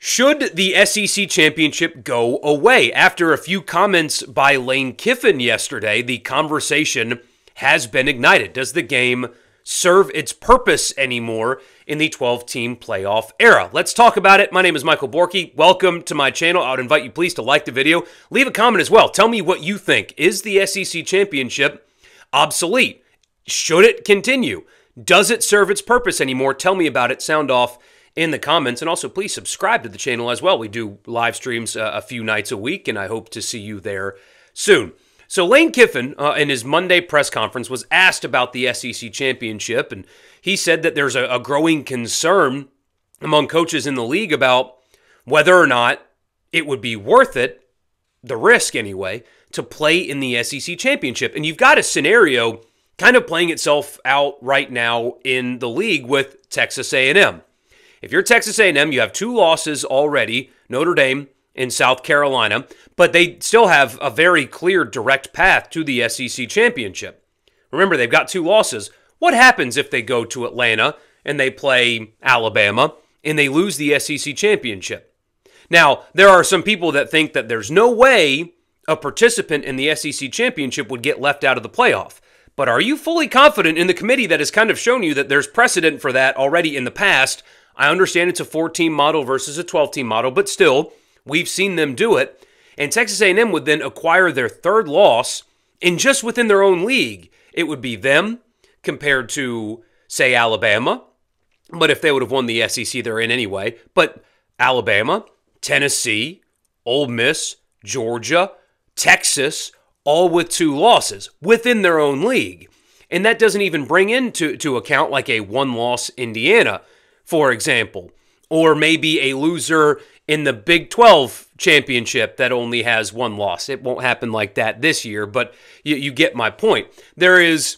Should the SEC championship go away? After a few comments by Lane Kiffin yesterday, the conversation has been ignited. Does the game serve its purpose anymore in the 12-team playoff era? Let's talk about it. My name is Michael Borky. Welcome to my channel. I would invite you please to like the video. Leave a comment as well. Tell me what you think. Is the SEC championship obsolete? Should it continue? Does it serve its purpose anymore? Tell me about it. Sound off in the comments, and also please subscribe to the channel as well. We do live streams a few nights a week, and I hope to see you there soon. So Lane Kiffin, in his Monday press conference, was asked about the SEC championship, and he said that there's a growing concern among coaches in the league about whether or not it would be worth it, the risk anyway, to play in the SEC championship. And you've got a scenario kind of playing itself out right now in the league with Texas A&M. If you're Texas A&M, you have 2 losses already, Notre Dame and South Carolina, but they still have a very clear direct path to the SEC championship. Remember, they've got 2 losses. What happens if they go to Atlanta and they play Alabama and they lose the SEC championship? Now, there are some people that think that there's no way a participant in the SEC championship would get left out of the playoff. But are you fully confident in the committee that has kind of shown you that there's precedent for that already in the past? I understand it's a 4-team model versus a 12-team model, but still, we've seen them do it. And Texas A&M would then acquire their 3rd loss, and just within their own league, it would be them compared to, say, Alabama. But if they would have won the SEC, they're in anyway. But Alabama, Tennessee, Ole Miss, Georgia, Texas, all with 2 losses within their own league. And that doesn't even bring into account like a 1-loss Indiana, for example, or maybe a loser in the Big 12 championship that only has 1 loss. It won't happen like that this year, but you get my point. There is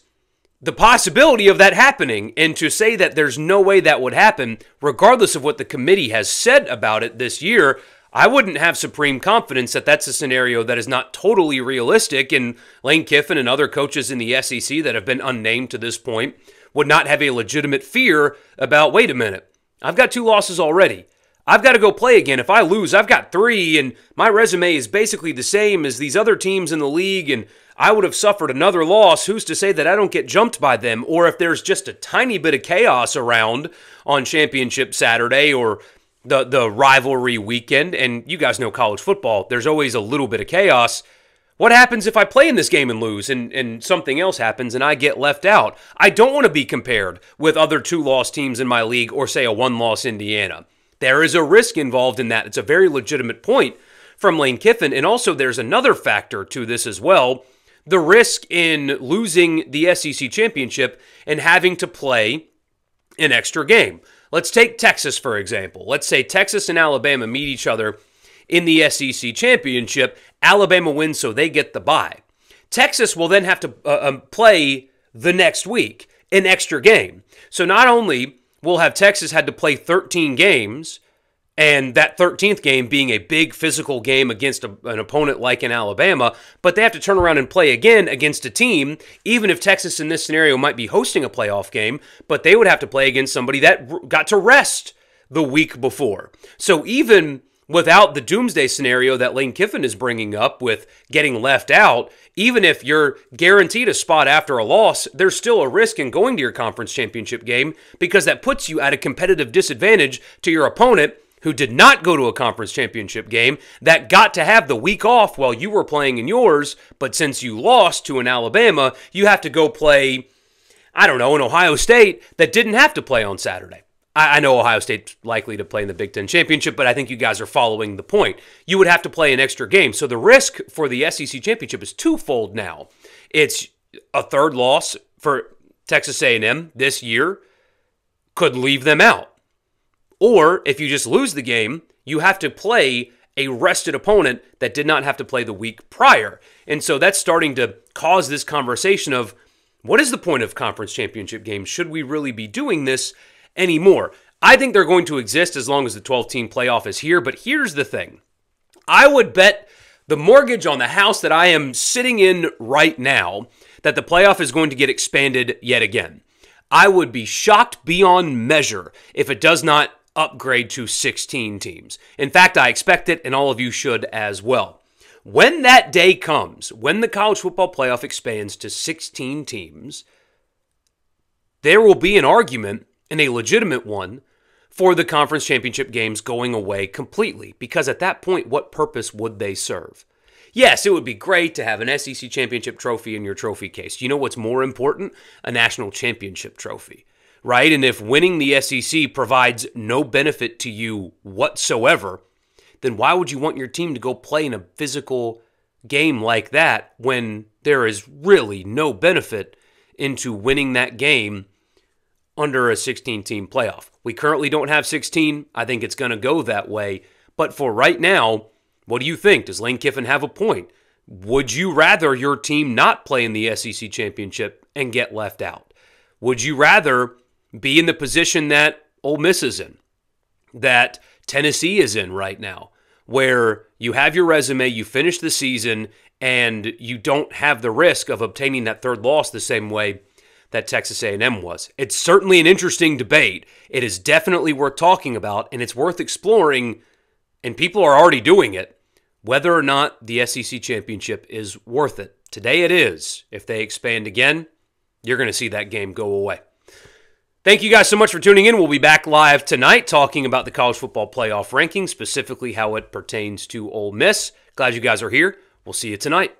the possibility of that happening, and to say that there's no way that would happen, regardless of what the committee has said about it this year, I wouldn't have supreme confidence that that's a scenario that is not totally realistic, and Lane Kiffin and other coaches in the SEC that have been unnamed to this point would not have a legitimate fear about, wait a minute, I've got 2 losses already. I've got to go play again. If I lose, I've got 3, and my resume is basically the same as these other teams in the league, and I would have suffered another loss. Who's to say that I don't get jumped by them? Or if there's just a tiny bit of chaos around on Championship Saturday or the rivalry weekend, and you guys know college football, there's always a little bit of chaos. What happens if I play in this game and lose and something else happens and I get left out? I don't want to be compared with other 2-loss teams in my league or, say, a 1-loss Indiana. There is a risk involved in that. It's a very legitimate point from Lane Kiffin. And also there's another factor to this as well, the risk in losing the SEC championship and having to play an extra game. Let's take Texas, for example. Let's say Texas and Alabama meet each other in the SEC championship. Alabama wins, so they get the bye. Texas will then have to play the next week, an extra game. So not only will have Texas had to play 13 games, and that 13th game being a big physical game against an opponent like in Alabama, but they have to turn around and play again against a team, even if Texas in this scenario might be hosting a playoff game, but they would have to play against somebody that got to rest the week before. So even without the doomsday scenario that Lane Kiffin is bringing up with getting left out, even if you're guaranteed a spot after a loss, there's still a risk in going to your conference championship game because that puts you at a competitive disadvantage to your opponent who did not go to a conference championship game, that got to have the week off while you were playing in yours, but since you lost to an Alabama, you have to go play, I don't know, an Ohio State that didn't have to play on Saturday. I know Ohio State's likely to play in the Big Ten Championship, but I think you guys are following the point. You would have to play an extra game. So the risk for the SEC Championship is twofold now. It's a 3rd loss for Texas A&M this year could leave them out. Or if you just lose the game, you have to play a rested opponent that did not have to play the week prior. And so that's starting to cause this conversation of, what is the point of conference championship games? Should we really be doing this anymore? I think they're going to exist as long as the 12-team playoff is here, but here's the thing. I would bet the mortgage on the house that I am sitting in right now that the playoff is going to get expanded yet again. I would be shocked beyond measure if it does not upgrade to 16 teams. In fact, I expect it, and all of you should as well. When that day comes, when the college football playoff expands to 16 teams, there will be an argument, and a legitimate one, for the conference championship games going away completely. Because at that point, what purpose would they serve? Yes, it would be great to have an SEC championship trophy in your trophy case. You know what's more important? A national championship trophy, right? And if winning the SEC provides no benefit to you whatsoever, then why would you want your team to go play in a physical game like that when there is really no benefit into winning that game under a 16-team playoff? We currently don't have 16. I think it's going to go that way. But for right now, what do you think? Does Lane Kiffin have a point? Would you rather your team not play in the SEC championship and get left out? Would you rather be in the position that Ole Miss is in, that Tennessee is in right now, where you have your resume, you finish the season, and you don't have the risk of obtaining that third loss the same way that Texas A&M was? It's certainly an interesting debate. It is definitely worth talking about, and it's worth exploring, and people are already doing it, whether or not the SEC championship is worth it. Today it is. If they expand again, you're going to see that game go away. Thank you guys so much for tuning in. We'll be back live tonight talking about the college football playoff rankings, specifically how it pertains to Ole Miss. Glad you guys are here. We'll see you tonight.